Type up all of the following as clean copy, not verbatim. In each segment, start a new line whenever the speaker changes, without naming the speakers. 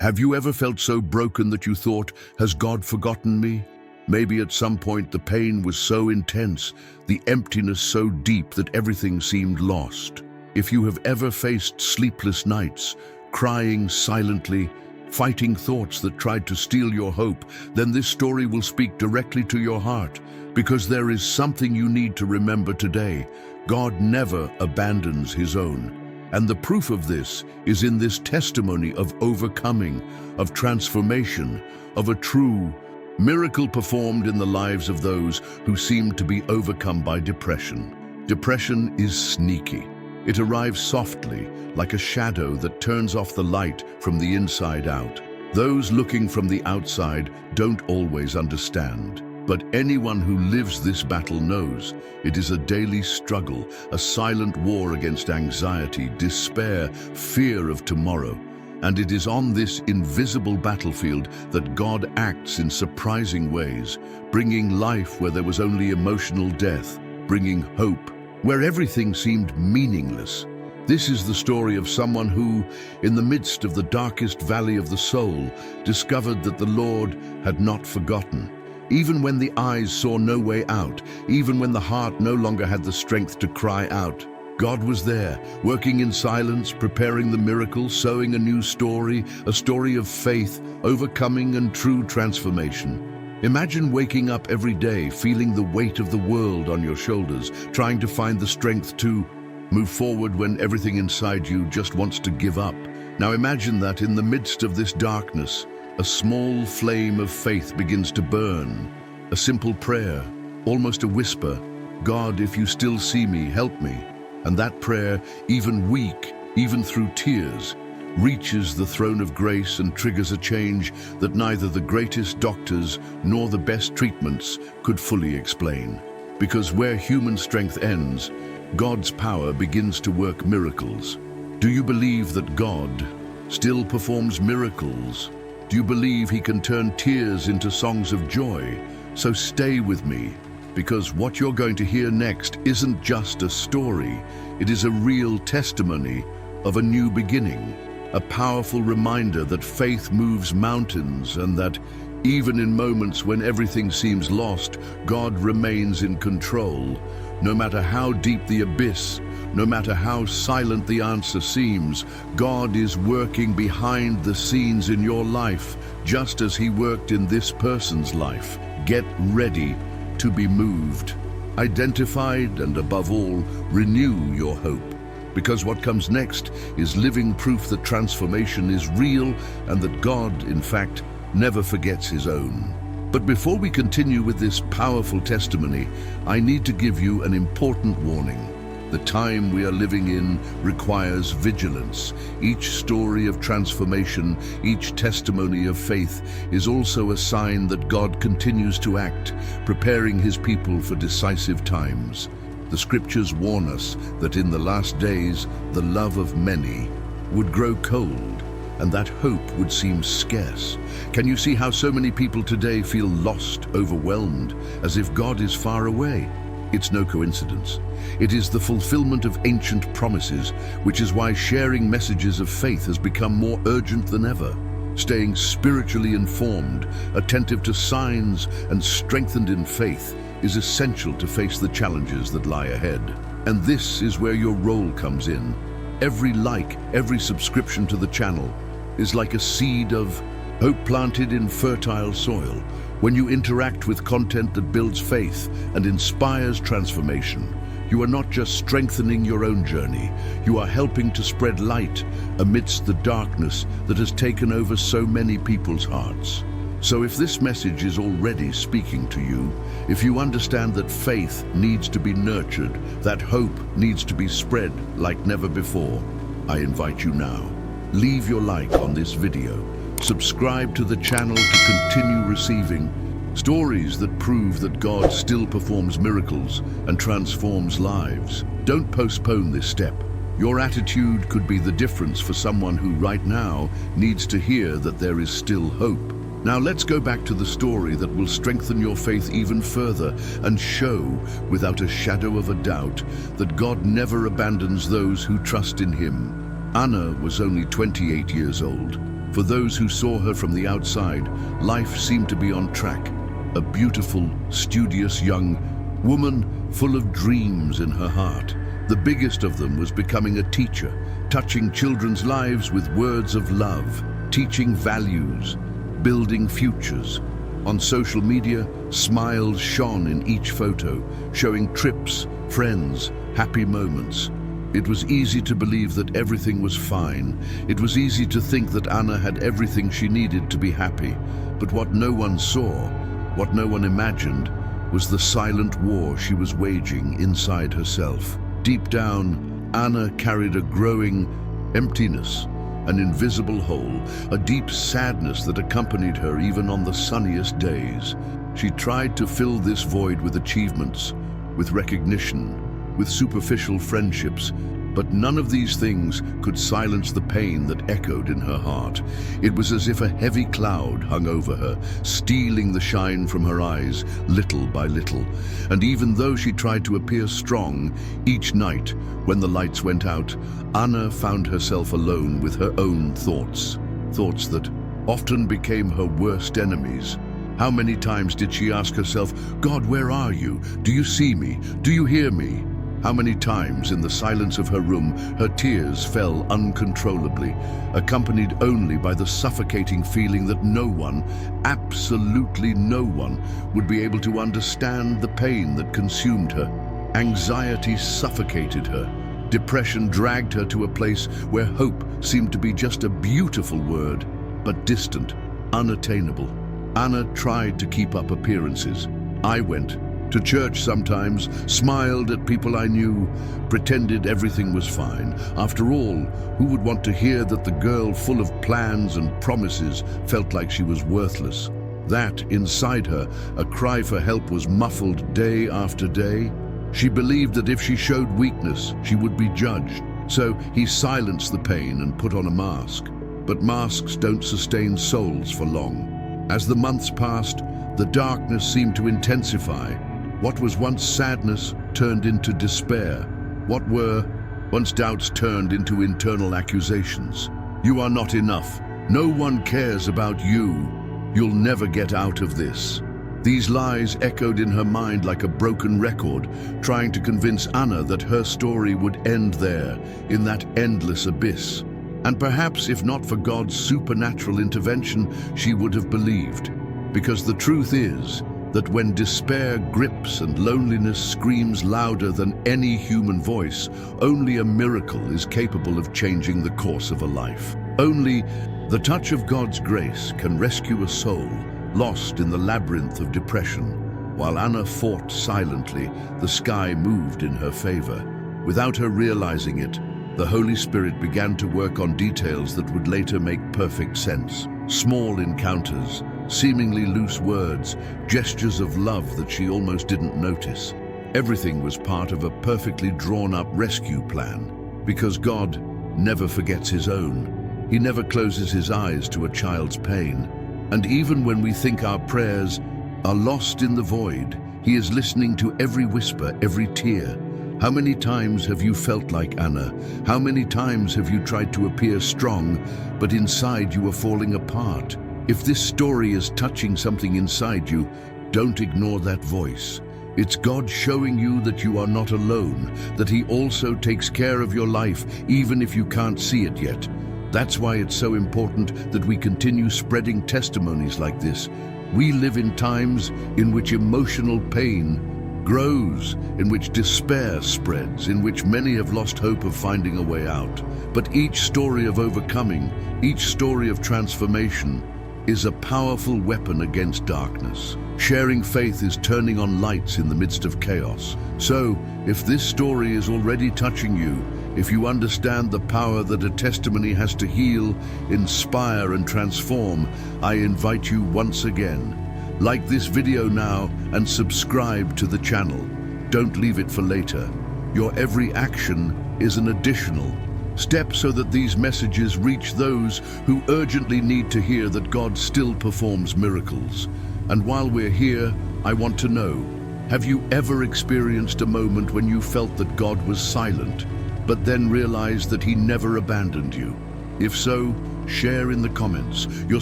Have you ever felt so broken that you thought, has God forgotten me? Maybe at some point the pain was so intense, the emptiness so deep that everything seemed lost. If you have ever faced sleepless nights, crying silently, fighting thoughts that tried to steal your hope, then this story will speak directly to your heart, because there is something you need to remember today. God never abandons his own. And the proof of this is in this testimony of overcoming, of transformation, of a true miracle performed in the lives of those who seemed to be overcome by depression. Depression is sneaky. It arrives softly, like a shadow that turns off the light from the inside out. Those looking from the outside don't always understand. But anyone who lives this battle knows it is a daily struggle, a silent war against anxiety, despair, fear of tomorrow. And it is on this invisible battlefield that God acts in surprising ways, bringing life where there was only emotional death, bringing hope where everything seemed meaningless. This is the story of someone who, in the midst of the darkest valley of the soul, discovered that the Lord had not forgotten. Even when the eyes saw no way out, even when the heart no longer had the strength to cry out, God was there, working in silence, preparing the miracle, sowing a new story, a story of faith, overcoming and true transformation. Imagine waking up every day, feeling the weight of the world on your shoulders, trying to find the strength to move forward when everything inside you just wants to give up. Now imagine that in the midst of this darkness, a small flame of faith begins to burn. A simple prayer, almost a whisper, God, if you still see me, help me. And that prayer, even weak, even through tears, reaches the throne of grace and triggers a change that neither the greatest doctors nor the best treatments could fully explain. Because where human strength ends, God's power begins to work miracles. Do you believe that God still performs miracles? Do you believe he can turn tears into songs of joy? So stay with me, because what you're going to hear next isn't just a story. It is a real testimony of a new beginning, a powerful reminder that faith moves mountains and that even in moments when everything seems lost, God remains in control. No matter how deep the abyss, no matter how silent the answer seems, God is working behind the scenes in your life, just as he worked in this person's life. Get ready to be moved, identified, and above all, renew your hope. Because what comes next is living proof that transformation is real and that God, in fact, never forgets his own. But before we continue with this powerful testimony, I need to give you an important warning. The time we are living in requires vigilance. Each story of transformation, each testimony of faith is also a sign that God continues to act, preparing his people for decisive times. The scriptures warn us that in the last days, the love of many would grow cold, and that hope would seem scarce. Can you see how so many people today feel lost, overwhelmed, as if God is far away? It's no coincidence. It is the fulfillment of ancient promises, which is why sharing messages of faith has become more urgent than ever. Staying spiritually informed, attentive to signs, and strengthened in faith is essential to face the challenges that lie ahead. And this is where your role comes in. Every like, every subscription to the channel is like a seed of hope planted in fertile soil. When you interact with content that builds faith and inspires transformation, you are not just strengthening your own journey, you are helping to spread light amidst the darkness that has taken over so many people's hearts. So if this message is already speaking to you, if you understand that faith needs to be nurtured, that hope needs to be spread like never before, I invite you now. Leave your like on this video. Subscribe to the channel to continue receiving stories that prove that God still performs miracles and transforms lives. Don't postpone this step. Your attitude could be the difference for someone who right now needs to hear that there is still hope. Now let's go back to the story that will strengthen your faith even further and show, without a shadow of a doubt, that God never abandons those who trust in him. Anna was only 28 years old. For those who saw her from the outside, life seemed to be on track. A beautiful, studious young woman full of dreams in her heart. The biggest of them was becoming a teacher, touching children's lives with words of love, teaching values, building futures. On social media, smiles shone in each photo, showing trips, friends, happy moments. It was easy to believe that everything was fine. It was easy to think that Anna had everything she needed to be happy. But what no one saw, what no one imagined, was the silent war she was waging inside herself. Deep down, Anna carried a growing emptiness, an invisible hole, a deep sadness that accompanied her even on the sunniest days. She tried to fill this void with achievements, with recognition, with superficial friendships, but none of these things could silence the pain that echoed in her heart. It was as if a heavy cloud hung over her, stealing the shine from her eyes little by little. And even though she tried to appear strong, each night, when the lights went out, Anna found herself alone with her own thoughts. Thoughts that often became her worst enemies. How many times did she ask herself, "God, where are you? Do you see me? Do you hear me?" How many times in the silence of her room her tears fell uncontrollably, accompanied only by the suffocating feeling that no one, absolutely no one, would be able to understand the pain that consumed her. Anxiety suffocated her. Depression dragged her to a place where hope seemed to be just a beautiful word, but distant, unattainable. Anna tried to keep up appearances. I went to church sometimes, smiled at people I knew, pretended everything was fine. After all, who would want to hear that the girl full of plans and promises felt like she was worthless? That, inside her, a cry for help was muffled day after day. She believed that if she showed weakness, she would be judged. So he silenced the pain and put on a mask. But masks don't sustain souls for long. As the months passed, the darkness seemed to intensify. What was once sadness turned into despair. What were once doubts turned into internal accusations. You are not enough. No one cares about you. You'll never get out of this. These lies echoed in her mind like a broken record, trying to convince Anna that her story would end there, in that endless abyss. And perhaps if not for God's supernatural intervention, she would have believed. Because the truth is that when despair grips and loneliness screams louder than any human voice, only a miracle is capable of changing the course of a life. Only the touch of God's grace can rescue a soul lost in the labyrinth of depression. While Anna fought silently, the sky moved in her favor. Without her realizing it, the Holy Spirit began to work on details that would later make perfect sense. Small encounters, seemingly loose words, gestures of love that she almost didn't notice. Everything was part of a perfectly drawn-up rescue plan. Because God never forgets his own. He never closes his eyes to a child's pain. And even when we think our prayers are lost in the void, he is listening to every whisper, every tear. How many times have you felt like Anna? How many times have you tried to appear strong, but inside you are falling apart? If this story is touching something inside you, don't ignore that voice. It's God showing you that you are not alone, that he also takes care of your life, even if you can't see it yet. That's why it's so important that we continue spreading testimonies like this. We live in times in which emotional pain grows, in which despair spreads, in which many have lost hope of finding a way out. But each story of overcoming, each story of transformation, is a powerful weapon against darkness. Sharing faith is turning on lights in the midst of chaos. So, if this story is already touching you, if you understand the power that a testimony has to heal, inspire, and transform, I invite you once again. Like this video now and subscribe to the channel. Don't leave it for later. Your every action is an additional step so that these messages reach those who urgently need to hear that God still performs miracles. And while we're here, I want to know, have you ever experienced a moment when you felt that God was silent, but then realized that he never abandoned you? If so, share in the comments. Your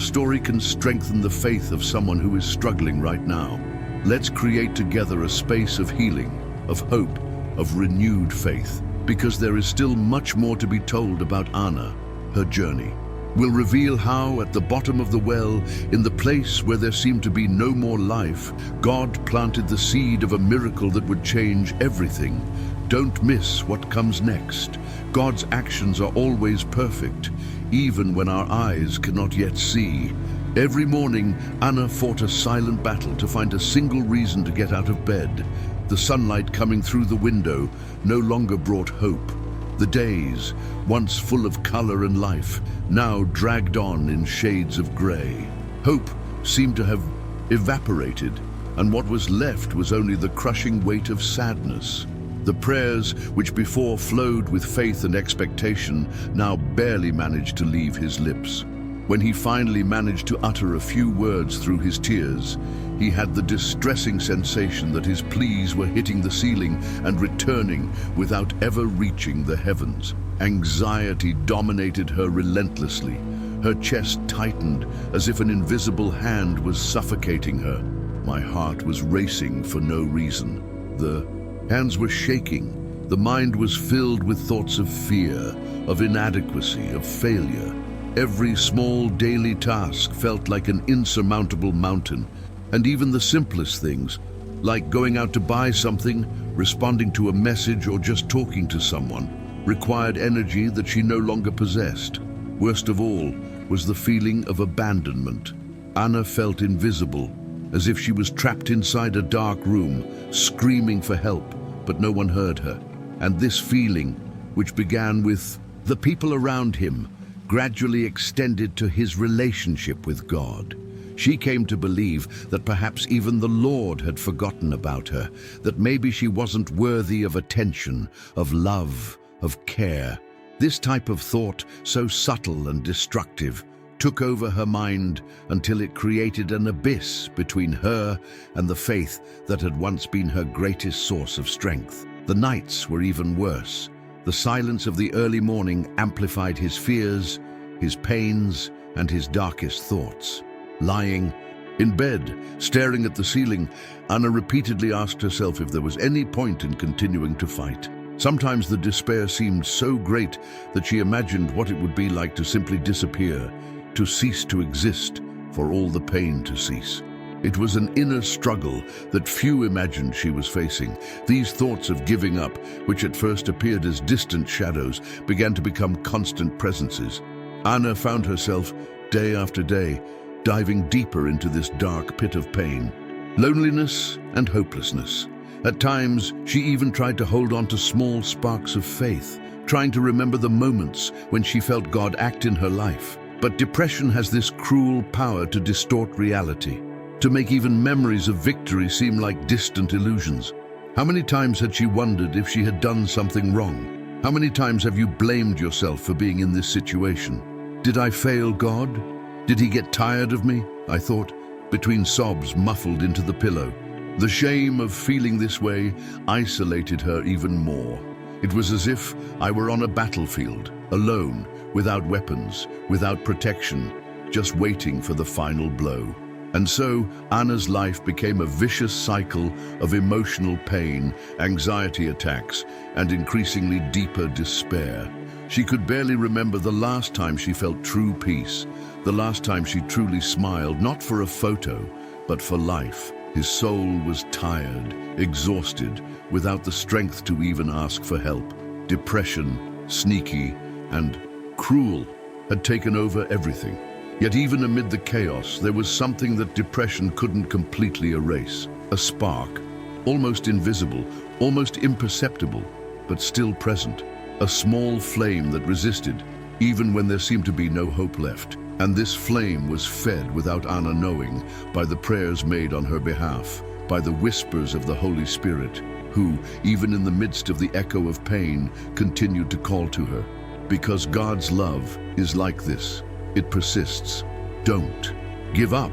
story can strengthen the faith of someone who is struggling right now. Let's create together a space of healing, of hope, of renewed faith, because there is still much more to be told about Anna, her journey. We'll reveal how, at the bottom of the well, in the place where there seemed to be no more life, God planted the seed of a miracle that would change everything. Don't miss what comes next. God's actions are always perfect, even when our eyes cannot yet see. Every morning, Anna fought a silent battle to find a single reason to get out of bed. The sunlight coming through the window no longer brought hope. The days, once full of color and life, now dragged on in shades of gray. Hope seemed to have evaporated, and what was left was only the crushing weight of sadness. The prayers, which before flowed with faith and expectation, now barely managed to leave his lips. When he finally managed to utter a few words through his tears, he had the distressing sensation that his pleas were hitting the ceiling and returning without ever reaching the heavens. Anxiety dominated her relentlessly. Her chest tightened as if an invisible hand was suffocating her. My heart was racing for no reason. The hands were shaking. The mind was filled with thoughts of fear, of inadequacy, of failure. Every small daily task felt like an insurmountable mountain, and even the simplest things, like going out to buy something, responding to a message, or just talking to someone, required energy that she no longer possessed. Worst of all was the feeling of abandonment. Anna felt invisible, as if she was trapped inside a dark room, screaming for help, but no one heard her. And this feeling, which began with the people around him, gradually extended to his relationship with God. She came to believe that perhaps even the Lord had forgotten about her, that maybe she wasn't worthy of attention, of love, of care. This type of thought, so subtle and destructive, took over her mind until it created an abyss between her and the faith that had once been her greatest source of strength. The nights were even worse. The silence of the early morning amplified his fears, his pains, and his darkest thoughts. Lying in bed, staring at the ceiling, Anna repeatedly asked herself if there was any point in continuing to fight. Sometimes the despair seemed so great that she imagined what it would be like to simply disappear, to cease to exist, for all the pain to cease. It was an inner struggle that few imagined she was facing. These thoughts of giving up, which at first appeared as distant shadows, began to become constant presences. Anna found herself, day after day, diving deeper into this dark pit of pain, loneliness and hopelessness. At times, she even tried to hold on to small sparks of faith, trying to remember the moments when she felt God act in her life. But depression has this cruel power to distort reality, to make even memories of victory seem like distant illusions. How many times had she wondered if she had done something wrong? How many times have you blamed yourself for being in this situation? Did I fail God? Did he get tired of me? I thought, between sobs muffled into the pillow. The shame of feeling this way isolated her even more. It was as if I were on a battlefield, alone, without weapons, without protection, just waiting for the final blow. And so, Anna's life became a vicious cycle of emotional pain, anxiety attacks, and increasingly deeper despair. She could barely remember the last time she felt true peace, the last time she truly smiled, not for a photo, but for life. His soul was tired, exhausted, without the strength to even ask for help. Depression, sneaky, and cruel, had taken over everything. Yet even amid the chaos, there was something that depression couldn't completely erase. A spark, almost invisible, almost imperceptible, but still present. A small flame that resisted, even when there seemed to be no hope left. And this flame was fed without Anna knowing, by the prayers made on her behalf, by the whispers of the Holy Spirit, who, even in the midst of the echo of pain, continued to call to her. Because God's love is like this. It persists. Don't give up.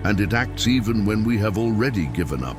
And it acts even when we have already given up.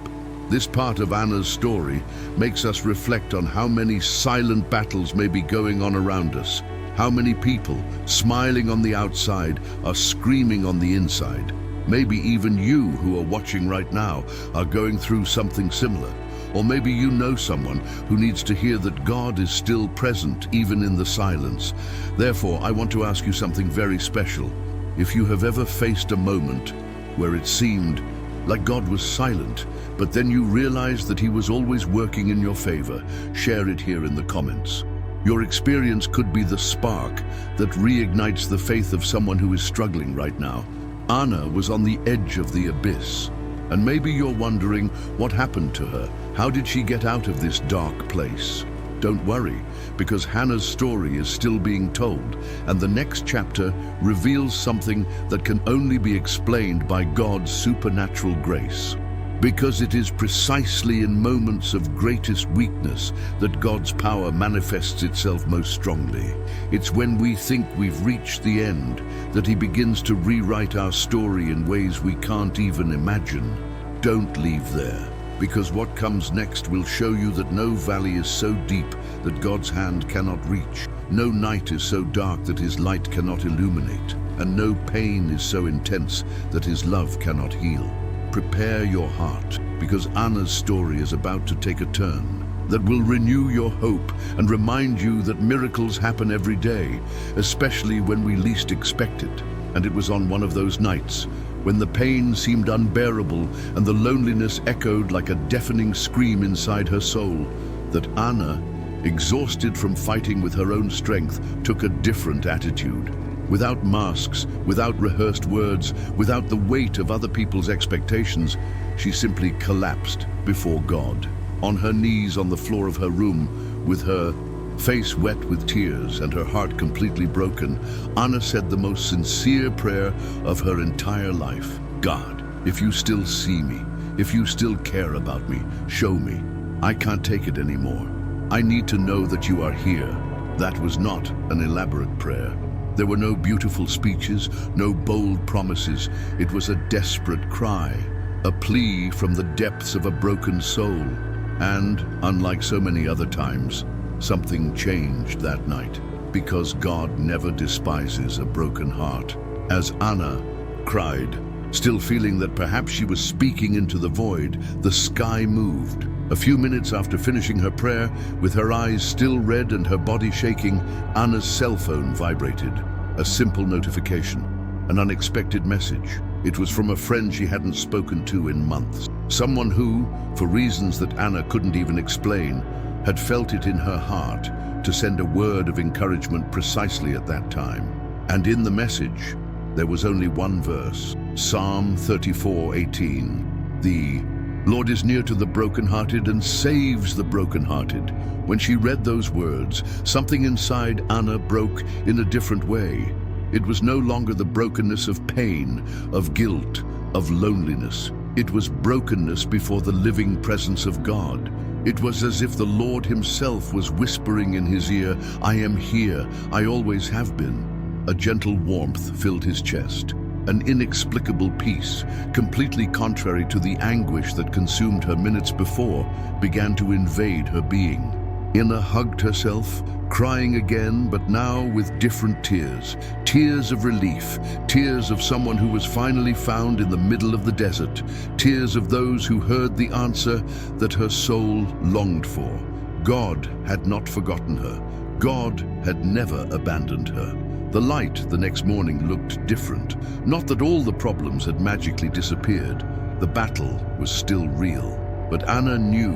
This part of Anna's story makes us reflect on how many silent battles may be going on around us. How many people, smiling on the outside, are screaming on the inside? Maybe even you who are watching right now are going through something similar. Or maybe you know someone who needs to hear that God is still present, even in the silence. Therefore, I want to ask you something very special. If you have ever faced a moment where it seemed like God was silent, but then you realized that He was always working in your favor, share it here in the comments. Your experience could be the spark that reignites the faith of someone who is struggling right now. Anna was on the edge of the abyss. And maybe you're wondering what happened to her. How did she get out of this dark place? Don't worry, because Hannah's story is still being told, and the next chapter reveals something that can only be explained by God's supernatural grace. Because it is precisely in moments of greatest weakness that God's power manifests itself most strongly. It's when we think we've reached the end that He begins to rewrite our story in ways we can't even imagine. Don't leave there, because what comes next will show you that no valley is so deep that God's hand cannot reach. No night is so dark that His light cannot illuminate, and no pain is so intense that His love cannot heal. Prepare your heart, because Anna's story is about to take a turn that will renew your hope and remind you that miracles happen every day, especially when we least expect it. And it was on one of those nights, when the pain seemed unbearable and the loneliness echoed like a deafening scream inside her soul, that Anna, exhausted from fighting with her own strength, took a different attitude. Without masks, without rehearsed words, without the weight of other people's expectations, she simply collapsed before God. On her knees on the floor of her room, with her face wet with tears and her heart completely broken, Anna said the most sincere prayer of her entire life. God, if you still see me, if you still care about me, show me. I can't take it anymore. I need to know that you are here. That was not an elaborate prayer. There were no beautiful speeches, no bold promises. It was a desperate cry, a plea from the depths of a broken soul. And, unlike so many other times, something changed that night, because God never despises a broken heart. As Anna cried, still feeling that perhaps she was speaking into the void, the sky moved. A few minutes after finishing her prayer, with her eyes still red and her body shaking, Anna's cell phone vibrated. A simple notification, an unexpected message. It was from a friend she hadn't spoken to in months. Someone who, for reasons that Anna couldn't even explain, had felt it in her heart to send a word of encouragement precisely at that time. And in the message, there was only one verse, Psalm 34:18. The Lord is near to the brokenhearted and saves the brokenhearted. When she read those words, something inside Anna broke in a different way. It was no longer the brokenness of pain, of guilt, of loneliness. It was brokenness before the living presence of God. It was as if the Lord Himself was whispering in his ear, I am here, I always have been. A gentle warmth filled his chest. An inexplicable peace, completely contrary to the anguish that consumed her minutes before, began to invade her being. Anna hugged herself, crying again, but now with different tears. Tears of relief, tears of someone who was finally found in the middle of the desert, tears of those who heard the answer that her soul longed for. God had not forgotten her. God had never abandoned her. The light the next morning looked different. Not that all the problems had magically disappeared. The battle was still real. But Anna knew,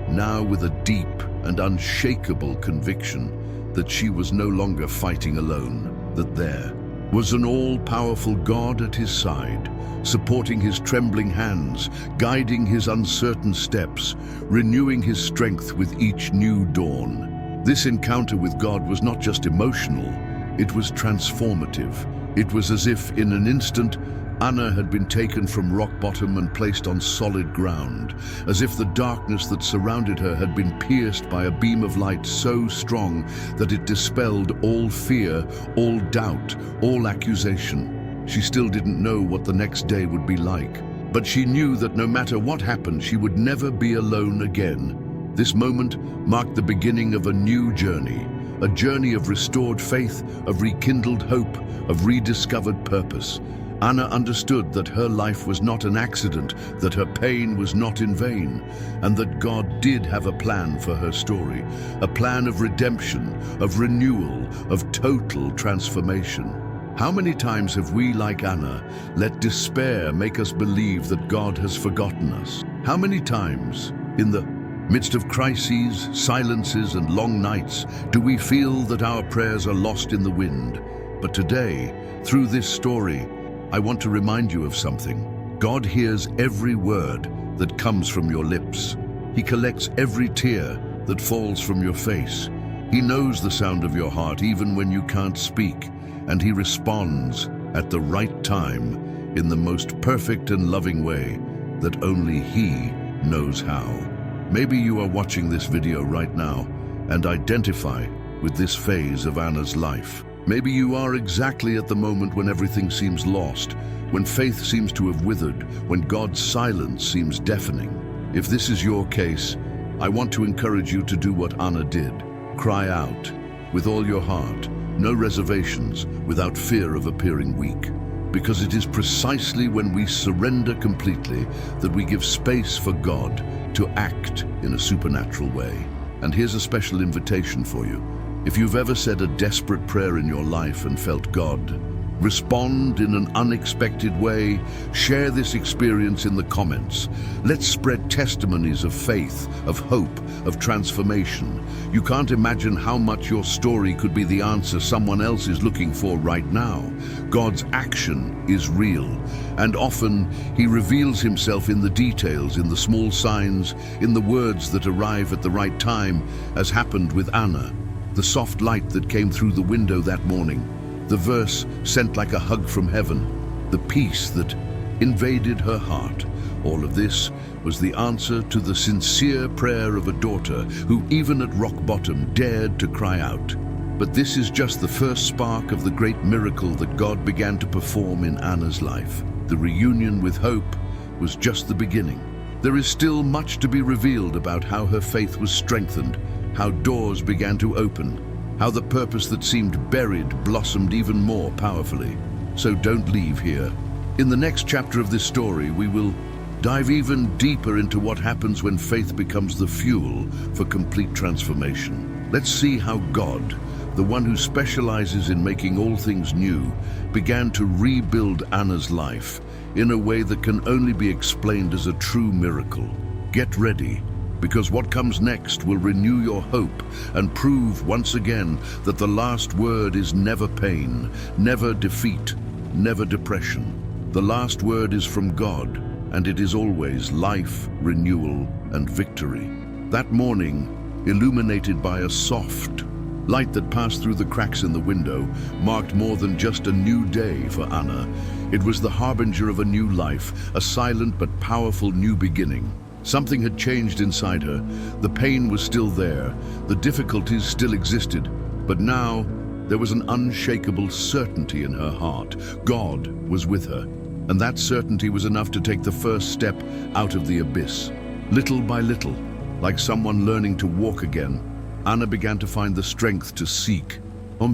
now with a deep and unshakable conviction, that she was no longer fighting alone, that there was an all-powerful God at his side, supporting his trembling hands, guiding his uncertain steps, renewing his strength with each new dawn. This encounter with God was not just emotional, it was transformative. It was as if, in an instant, Anna had been taken from rock bottom and placed on solid ground, as if the darkness that surrounded her had been pierced by a beam of light so strong that it dispelled all fear, all doubt, all accusation. She still didn't know what the next day would be like, but she knew that no matter what happened, she would never be alone again. This moment marked the beginning of a new journey, a journey of restored faith, of rekindled hope, of rediscovered purpose. Anna understood that her life was not an accident, that her pain was not in vain, and that God did have a plan for her story, a plan of redemption, of renewal, of total transformation. How many times have we, like Anna, let despair make us believe that God has forgotten us? How many times, in the midst of crises, silences, and long nights, do we feel that our prayers are lost in the wind? But today, through this story, I want to remind you of something. God hears every word that comes from your lips. He collects every tear that falls from your face. He knows the sound of your heart even when you can't speak, and He responds at the right time in the most perfect and loving way that only He knows how. Maybe you are watching this video right now and identify with this phase of Anna's life. Maybe you are exactly at the moment when everything seems lost, when faith seems to have withered, when God's silence seems deafening. If this is your case, I want to encourage you to do what Anna did. Cry out with all your heart, no reservations, without fear of appearing weak. Because it is precisely when we surrender completely that we give space for God to act in a supernatural way. And here's a special invitation for you. If you've ever said a desperate prayer in your life and felt God respond in an unexpected way, share this experience in the comments. Let's spread testimonies of faith, of hope, of transformation. You can't imagine how much your story could be the answer someone else is looking for right now. God's action is real, and often He reveals Himself in the details, in the small signs, in the words that arrive at the right time, as happened with Anna. The soft light that came through the window that morning, the verse sent like a hug from heaven, the peace that invaded her heart. All of this was the answer to the sincere prayer of a daughter who, even at rock bottom, dared to cry out. But this is just the first spark of the great miracle that God began to perform in Anna's life. The reunion with hope was just the beginning. There is still much to be revealed about how her faith was strengthened, how doors began to open, how the purpose that seemed buried blossomed even more powerfully. So don't leave here. In the next chapter of this story, we will dive even deeper into what happens when faith becomes the fuel for complete transformation. Let's see how God, the one who specializes in making all things new, began to rebuild Anna's life in a way that can only be explained as a true miracle. Get ready, because what comes next will renew your hope and prove once again that the last word is never pain, never defeat, never depression. The last word is from God, and it is always life, renewal, and victory. That morning, illuminated by a soft light that passed through the cracks in the window, marked more than just a new day for Anna. It was the harbinger of a new life, a silent but powerful new beginning. Something had changed inside her. The pain was still there, the difficulties still existed, but now there was an unshakable certainty in her heart. God was with her, and that certainty was enough to take the first step out of the abyss. Little by little, like someone learning to walk again, Anna began to find the strength to seek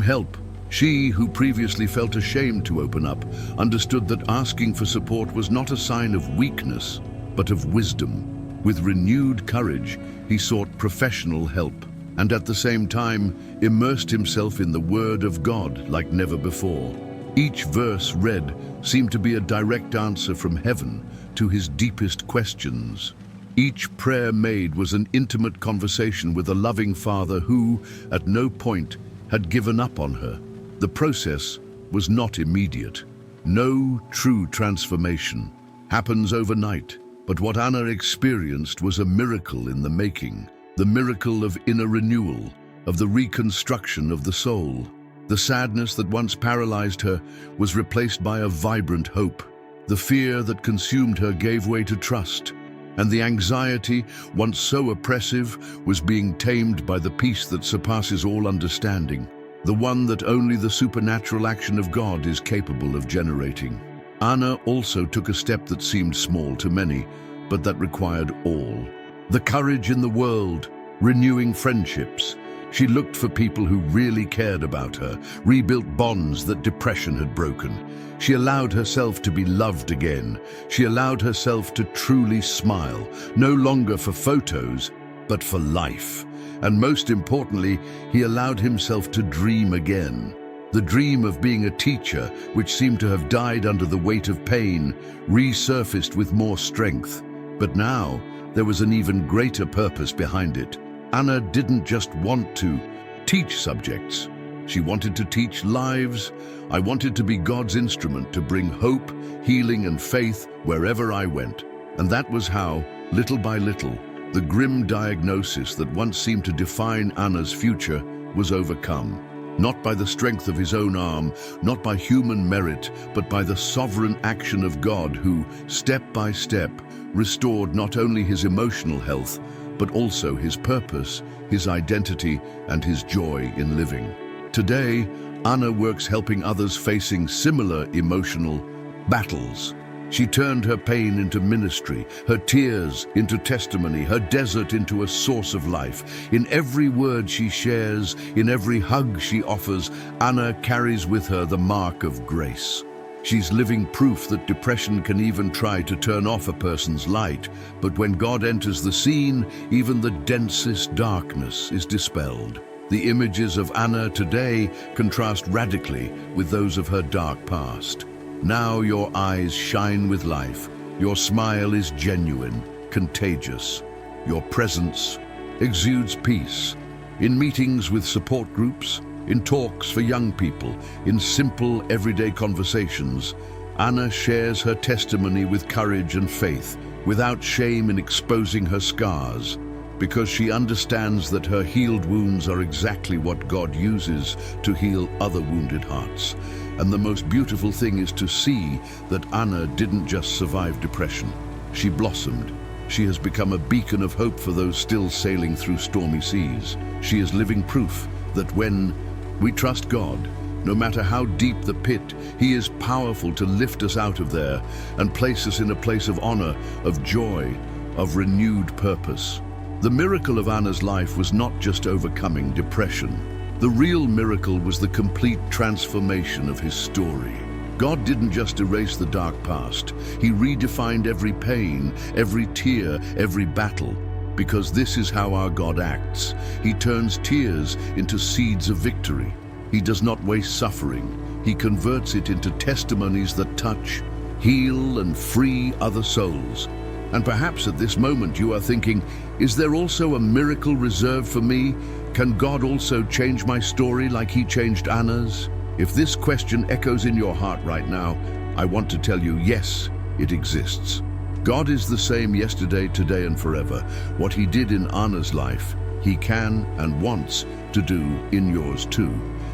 help. She, who previously felt ashamed to open up, understood that asking for support was not a sign of weakness, but of wisdom. With renewed courage, he sought professional help, and at the same time immersed himself in the Word of God like never before. Each verse read seemed to be a direct answer from heaven to his deepest questions. Each prayer made was an intimate conversation with a loving Father who, at no point, had given up on her. The process was not immediate. No true transformation happens overnight. But what Anna experienced was a miracle in the making, the miracle of inner renewal, of the reconstruction of the soul. The sadness that once paralyzed her was replaced by a vibrant hope. The fear that consumed her gave way to trust, and the anxiety, once so oppressive, was being tamed by the peace that surpasses all understanding, the one that only the supernatural action of God is capable of generating. Anna also took a step that seemed small to many, but that required all. The courage in the world, renewing friendships, She looked for people who really cared about her, rebuilt bonds that depression had broken. She allowed herself to be loved again. She allowed herself to truly smile, no longer for photos, but for life. And most importantly, he allowed himself to dream again. The dream of being a teacher, which seemed to have died under the weight of pain, resurfaced with more strength. But now, there was an even greater purpose behind it. Anna didn't just want to teach subjects. She wanted to teach lives. I wanted to be God's instrument to bring hope, healing, and faith wherever I went. And that was how, little by little, the grim diagnosis that once seemed to define Anna's future was overcome. Not by the strength of his own arm, not by human merit, but by the sovereign action of God who, step by step, restored not only his emotional health, but also his purpose, his identity, and his joy in living. Today, Anna works helping others facing similar emotional battles. She turned her pain into ministry, her tears into testimony, her desert into a source of life. In every word she shares, in every hug she offers, Anna carries with her the mark of grace. She's living proof that depression can even try to turn off a person's light, but when God enters the scene, even the densest darkness is dispelled. The images of Anna today contrast radically with those of her dark past. Now your eyes shine with life. Your smile is genuine, contagious. Your presence exudes peace. In meetings with support groups, in talks for young people, in simple, everyday conversations, Anna shares her testimony with courage and faith, without shame in exposing her scars, because she understands that her healed wounds are exactly what God uses to heal other wounded hearts. And the most beautiful thing is to see that Anna didn't just survive depression. She blossomed. She has become a beacon of hope for those still sailing through stormy seas. She is living proof that when we trust God, no matter how deep the pit, He is powerful to lift us out of there and place us in a place of honor, of joy, of renewed purpose. The miracle of Anna's life was not just overcoming depression. The real miracle was the complete transformation of his story. God didn't just erase the dark past. He redefined every pain, every tear, every battle. Because this is how our God acts. He turns tears into seeds of victory. He does not waste suffering. He converts it into testimonies that touch, heal, and free other souls. And perhaps at this moment you are thinking, is there also a miracle reserved for me? Can God also change my story like He changed Anna's? If this question echoes in your heart right now, I want to tell you, yes, it exists. God is the same yesterday, today, and forever. What He did in Anna's life, He can and wants to do in yours too.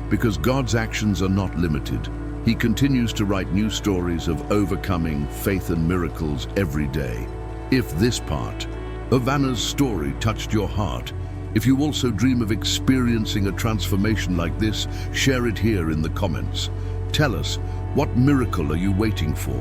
Because God's actions are not limited. He continues to write new stories of overcoming faith and miracles every day. If this part of Anna's story touched your heart, if you also dream of experiencing a transformation like this, share it here in the comments. Tell us, what miracle are you waiting for?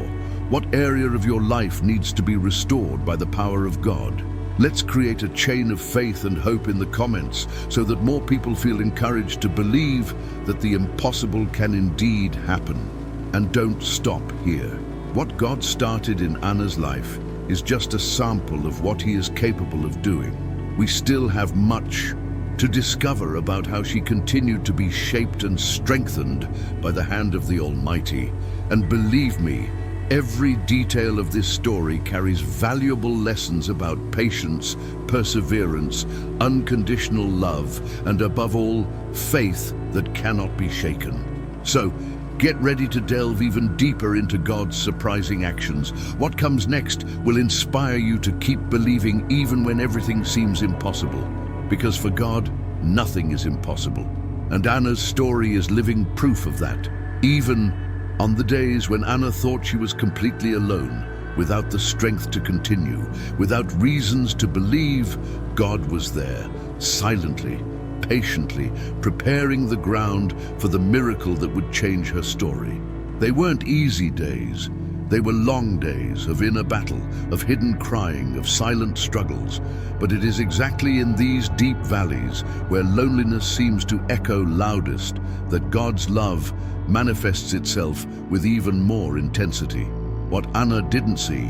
What area of your life needs to be restored by the power of God? Let's create a chain of faith and hope in the comments so that more people feel encouraged to believe that the impossible can indeed happen. And don't stop here. What God started in Anna's life is just a sample of what He is capable of doing. We still have much to discover about how she continued to be shaped and strengthened by the hand of the Almighty. And believe me, every detail of this story carries valuable lessons about patience, perseverance, unconditional love, and above all, faith that cannot be shaken. So, get ready to delve even deeper into God's surprising actions. What comes next will inspire you to keep believing even when everything seems impossible. Because for God, nothing is impossible. And Anna's story is living proof of that. Even on the days when Anna thought she was completely alone, without the strength to continue, without reasons to believe, God was there, silently, patiently, preparing the ground for the miracle that would change her story. They weren't easy days. They were long days of inner battle, of hidden crying, of silent struggles. But it is exactly in these deep valleys, where loneliness seems to echo loudest, that God's love manifests itself with even more intensity. What Anna didn't see,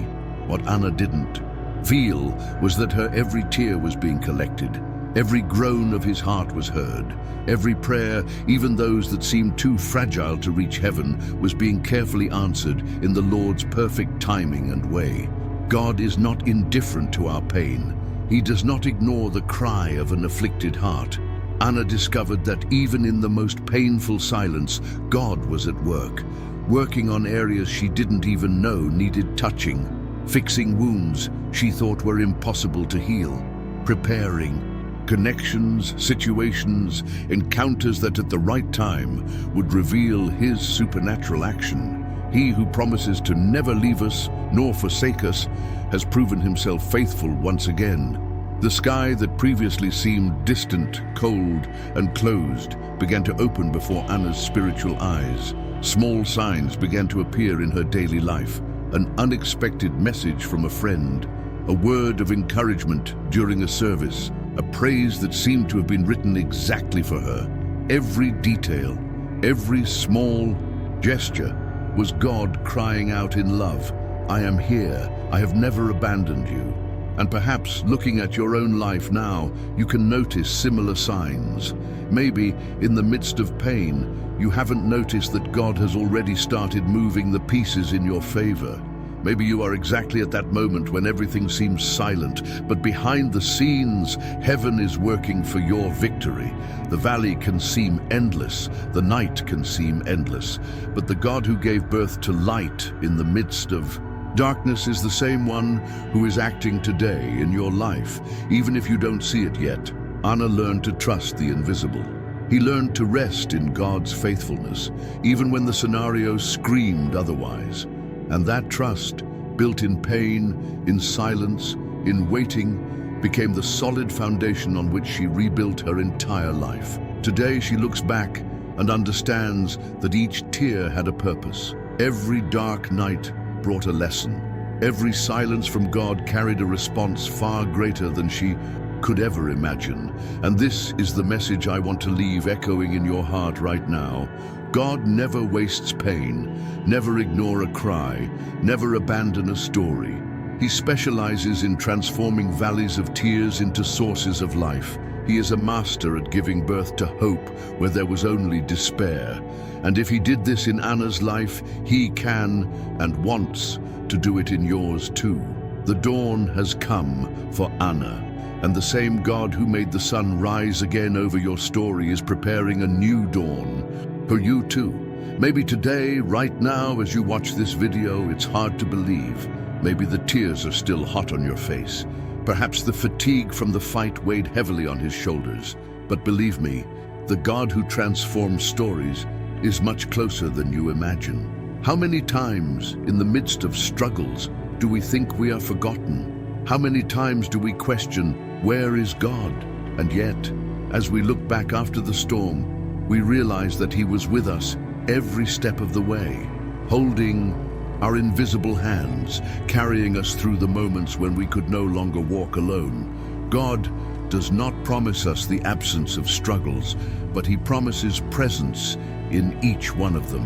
what Anna didn't feel, was that her every tear was being collected. Every groan of his heart was heard. Every prayer, even those that seemed too fragile to reach heaven, was being carefully answered in the Lord's perfect timing and way. God is not indifferent to our pain. He does not ignore the cry of an afflicted heart. Anna discovered that even in the most painful silence, God was at work, working on areas she didn't even know needed touching, fixing wounds she thought were impossible to heal, preparing connections, situations, encounters that at the right time would reveal his supernatural action. He who promises to never leave us nor forsake us has proven himself faithful once again. The sky that previously seemed distant, cold, and closed began to open before Anna's spiritual eyes. Small signs began to appear in her daily life. An unexpected message from a friend, a word of encouragement during a service, a praise that seemed to have been written exactly for her. Every detail, every small gesture was God crying out in love, "I am here, I have never abandoned you." And perhaps looking at your own life now, you can notice similar signs. Maybe in the midst of pain, you haven't noticed that God has already started moving the pieces in your favor. Maybe you are exactly at that moment when everything seems silent, but behind the scenes, heaven is working for your victory. The valley can seem endless, the night can seem endless, but the God who gave birth to light in the midst of darkness is the same one who is acting today in your life, even if you don't see it yet. Anna learned to trust the invisible. He learned to rest in God's faithfulness, even when the scenario screamed otherwise. And that trust, built in pain, in silence, in waiting, became the solid foundation on which she rebuilt her entire life. Today she looks back and understands that each tear had a purpose. Every dark night brought a lesson. Every silence from God carried a response far greater than she could ever imagine. And this is the message I want to leave echoing in your heart right now. God never wastes pain, never ignore a cry, never abandon a story. He specializes in transforming valleys of tears into sources of life. He is a master at giving birth to hope where there was only despair. And if he did this in Anna's life, he can and wants to do it in yours too. The dawn has come for Anna, and the same God who made the sun rise again over your story is preparing a new dawn for you too. Maybe today, right now, as you watch this video, it's hard to believe. Maybe the tears are still hot on your face. Perhaps the fatigue from the fight weighed heavily on his shoulders. But believe me, the God who transforms stories is much closer than you imagine. How many times in the midst of struggles do we think we are forgotten? How many times do we question, where is God? And yet, as we look back after the storm, we realize that he was with us every step of the way, holding our invisible hands, carrying us through the moments when we could no longer walk alone. God does not promise us the absence of struggles, but he promises presence in each one of them.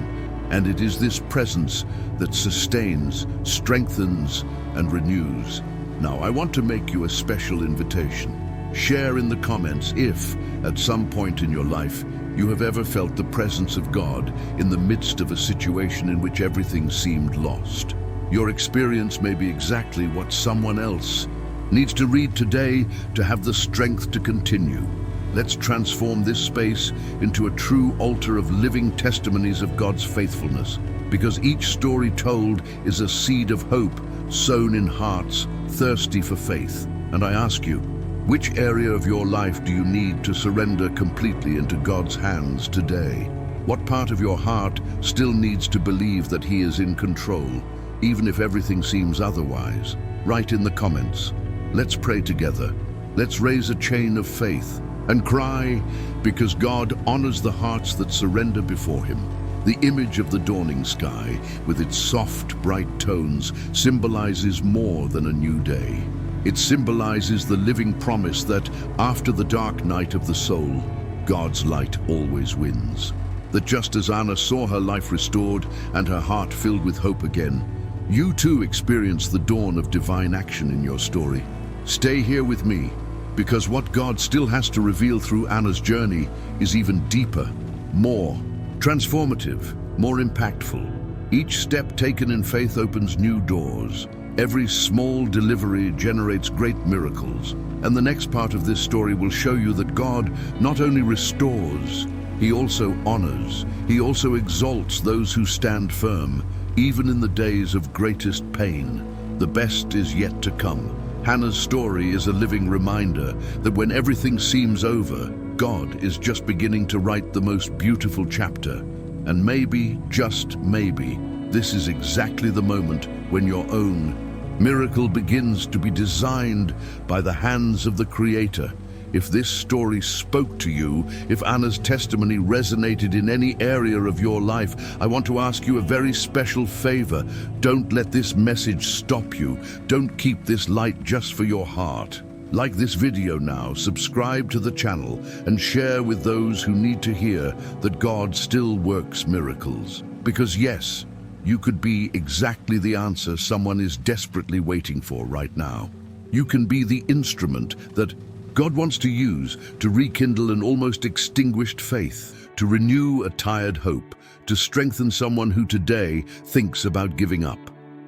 And it is this presence that sustains, strengthens, and renews. Now, I want to make you a special invitation. Share in the comments if, at some point in your life, you have ever felt the presence of God in the midst of a situation in which everything seemed lost. Your experience may be exactly what someone else needs to read today to have the strength to continue. Let's transform this space into a true altar of living testimonies of God's faithfulness, because each story told is a seed of hope sown in hearts thirsty for faith. And I ask you, which area of your life do you need to surrender completely into God's hands today? What part of your heart still needs to believe that he is in control, even if everything seems otherwise? Write in the comments. Let's pray together. Let's raise a chain of faith and cry, because God honors the hearts that surrender before him. The image of the dawning sky, with its soft, bright tones, symbolizes more than a new day. It symbolizes the living promise that, after the dark night of the soul, God's light always wins. That just as Anna saw her life restored and her heart filled with hope again, you too experience the dawn of divine action in your story. Stay here with me, because what God still has to reveal through Anna's journey is even deeper, more transformative, more impactful. Each step taken in faith opens new doors. Every small delivery generates great miracles. And the next part of this story will show you that God not only restores, He also honors, He also exalts those who stand firm, even in the days of greatest pain. The best is yet to come. Hannah's story is a living reminder that when everything seems over, God is just beginning to write the most beautiful chapter. And maybe, just maybe, this is exactly the moment when your own miracle begins to be designed by the hands of the Creator. If this story spoke to you, if Anna's testimony resonated in any area of your life, I want to ask you a very special favor. Don't let this message stop you. Don't keep this light just for your heart. Like this video now, subscribe to the channel, and share with those who need to hear that God still works miracles. Because yes, you could be exactly the answer someone is desperately waiting for right now. You can be the instrument that God wants to use to rekindle an almost extinguished faith, to renew a tired hope, to strengthen someone who today thinks about giving up.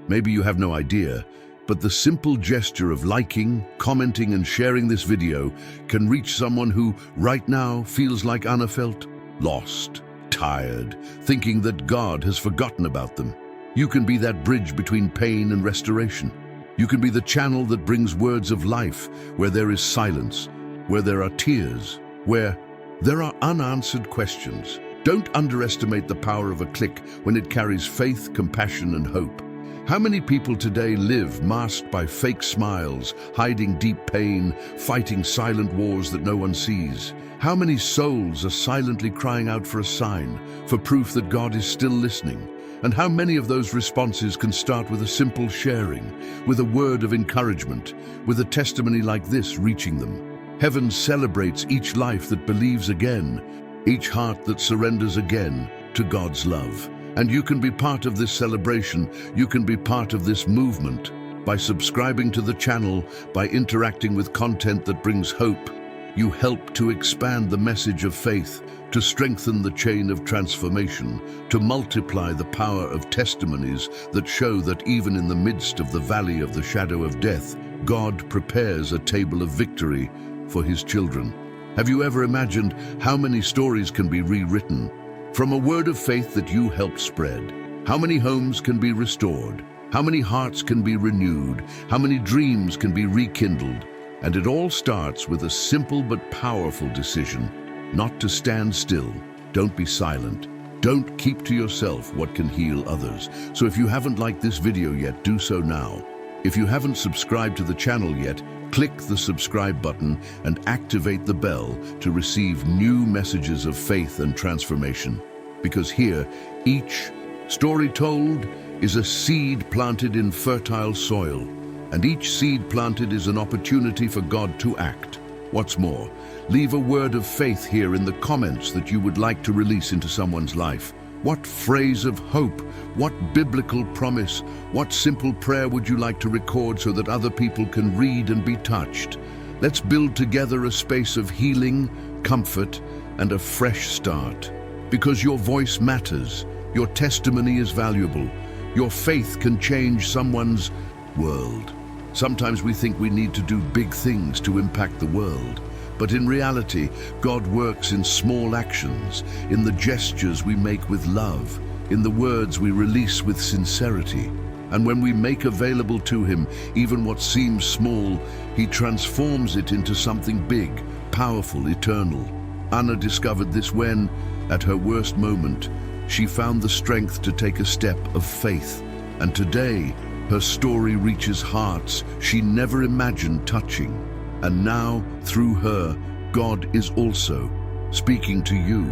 Maybe you have no idea, but the simple gesture of liking, commenting, and sharing this video can reach someone who right now feels like Anna felt: lost, tired, thinking that God has forgotten about them. You can be that bridge between pain and restoration. You can be the channel that brings words of life where there is silence, where there are tears, where there are unanswered questions. Don't underestimate the power of a click when it carries faith, compassion, and hope. How many people today live masked by fake smiles, hiding deep pain, fighting silent wars that no one sees? How many souls are silently crying out for a sign, for proof that God is still listening? And how many of those responses can start with a simple sharing, with a word of encouragement, with a testimony like this reaching them? Heaven celebrates each life that believes again, each heart that surrenders again to God's love. And you can be part of this celebration, you can be part of this movement by subscribing to the channel, by interacting with content that brings hope. You help to expand the message of faith, to strengthen the chain of transformation, to multiply the power of testimonies that show that even in the midst of the valley of the shadow of death, God prepares a table of victory for His children. Have you ever imagined how many stories can be rewritten from a word of faith that you helped spread? How many homes can be restored? How many hearts can be renewed? How many dreams can be rekindled? And it all starts with a simple but powerful decision: not to stand still. Don't be silent. Don't keep to yourself what can heal others. So if you haven't liked this video yet, do so now. If you haven't subscribed to the channel yet, click the subscribe button and activate the bell to receive new messages of faith and transformation. Because here, each story told is a seed planted in fertile soil, and each seed planted is an opportunity for God to act. What's more, leave a word of faith here in the comments that you would like to release into someone's life. What phrase of hope, what biblical promise, what simple prayer would you like to record so that other people can read and be touched? Let's build together a space of healing, comfort, and a fresh start. Because your voice matters, your testimony is valuable, your faith can change someone's world. Sometimes we think we need to do big things to impact the world. But in reality, God works in small actions, in the gestures we make with love, in the words we release with sincerity. And when we make available to Him even what seems small, He transforms it into something big, powerful, eternal. Anna discovered this when, at her worst moment, she found the strength to take a step of faith. And today, her story reaches hearts she never imagined touching. And now, through her, God is also speaking to you.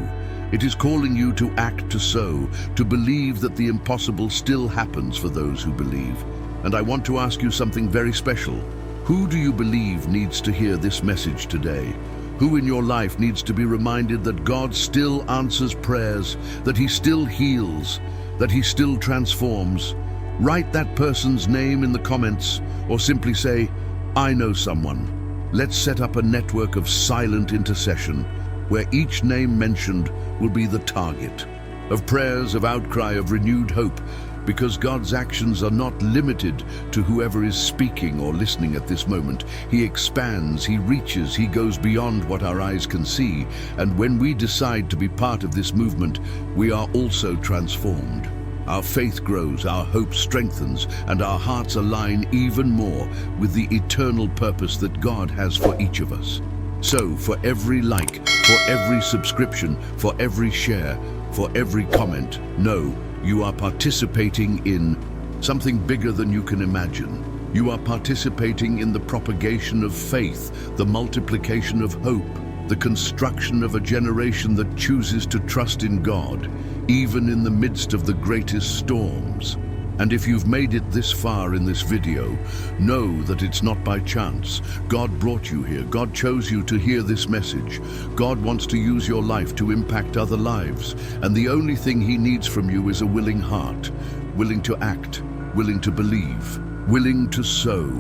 It is calling you to act, to sow, to believe that the impossible still happens for those who believe. And I want to ask you something very special. Who do you believe needs to hear this message today? Who in your life needs to be reminded that God still answers prayers, that He still heals, that He still transforms? Write that person's name in the comments, or simply say, "I know someone." Let's set up a network of silent intercession, where each name mentioned will be the target of prayers, of outcry, of renewed hope, because God's actions are not limited to whoever is speaking or listening at this moment. He expands, He reaches, He goes beyond what our eyes can see. And when we decide to be part of this movement, we are also transformed. Our faith grows, our hope strengthens, and our hearts align even more with the eternal purpose that God has for each of us. So, for every like, for every subscription, for every share, for every comment, know you are participating in something bigger than you can imagine. You are participating in the propagation of faith, the multiplication of hope, the construction of a generation that chooses to trust in God, even in the midst of the greatest storms. And if you've made it this far in this video, know that it's not by chance. God brought you here. God chose you to hear this message. God wants to use your life to impact other lives. And the only thing He needs from you is a willing heart, willing to act, willing to believe, willing to sow.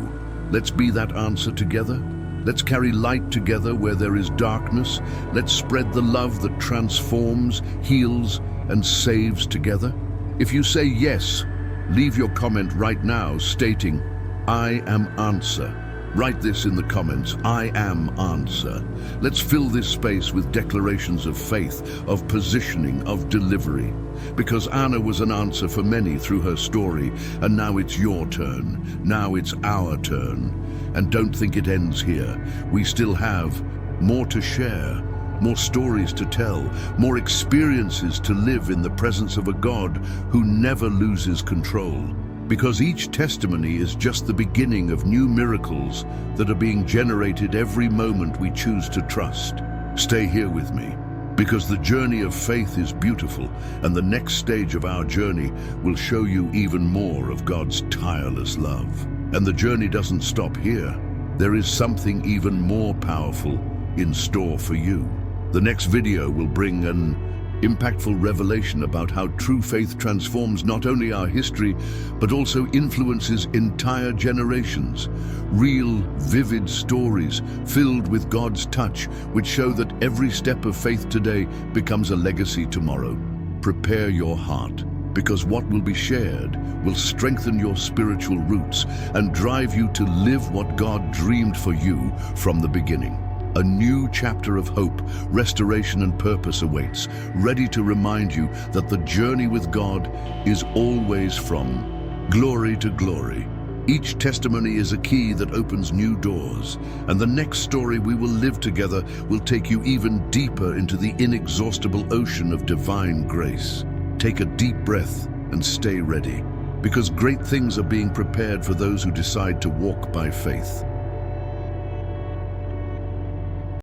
Let's be that answer together. Let's carry light together where there is darkness. Let's spread the love that transforms, heals, and saves together. If you say yes, leave your comment right now stating, "I am answer." Write this in the comments, "I am answer." Let's fill this space with declarations of faith, of positioning, of delivery. Because Anna was an answer for many through her story, and now it's your turn. Now it's our turn. And don't think it ends here. We still have more to share, more stories to tell, more experiences to live in the presence of a God who never loses control. Because each testimony is just the beginning of new miracles that are being generated every moment we choose to trust. Stay here with me, because the journey of faith is beautiful, and the next stage of our journey will show you even more of God's tireless love. And the journey doesn't stop here. There is something even more powerful in store for you. The next video will bring an impactful revelation about how true faith transforms not only our history, but also influences entire generations. Real, vivid stories filled with God's touch, which show that every step of faith today becomes a legacy tomorrow. Prepare your heart, because what will be shared will strengthen your spiritual roots and drive you to live what God dreamed for you from the beginning. A new chapter of hope, restoration, and purpose awaits, ready to remind you that the journey with God is always from glory to glory. Each testimony is a key that opens new doors, and the next story we will live together will take you even deeper into the inexhaustible ocean of divine grace. Take a deep breath and stay ready, because great things are being prepared for those who decide to walk by faith.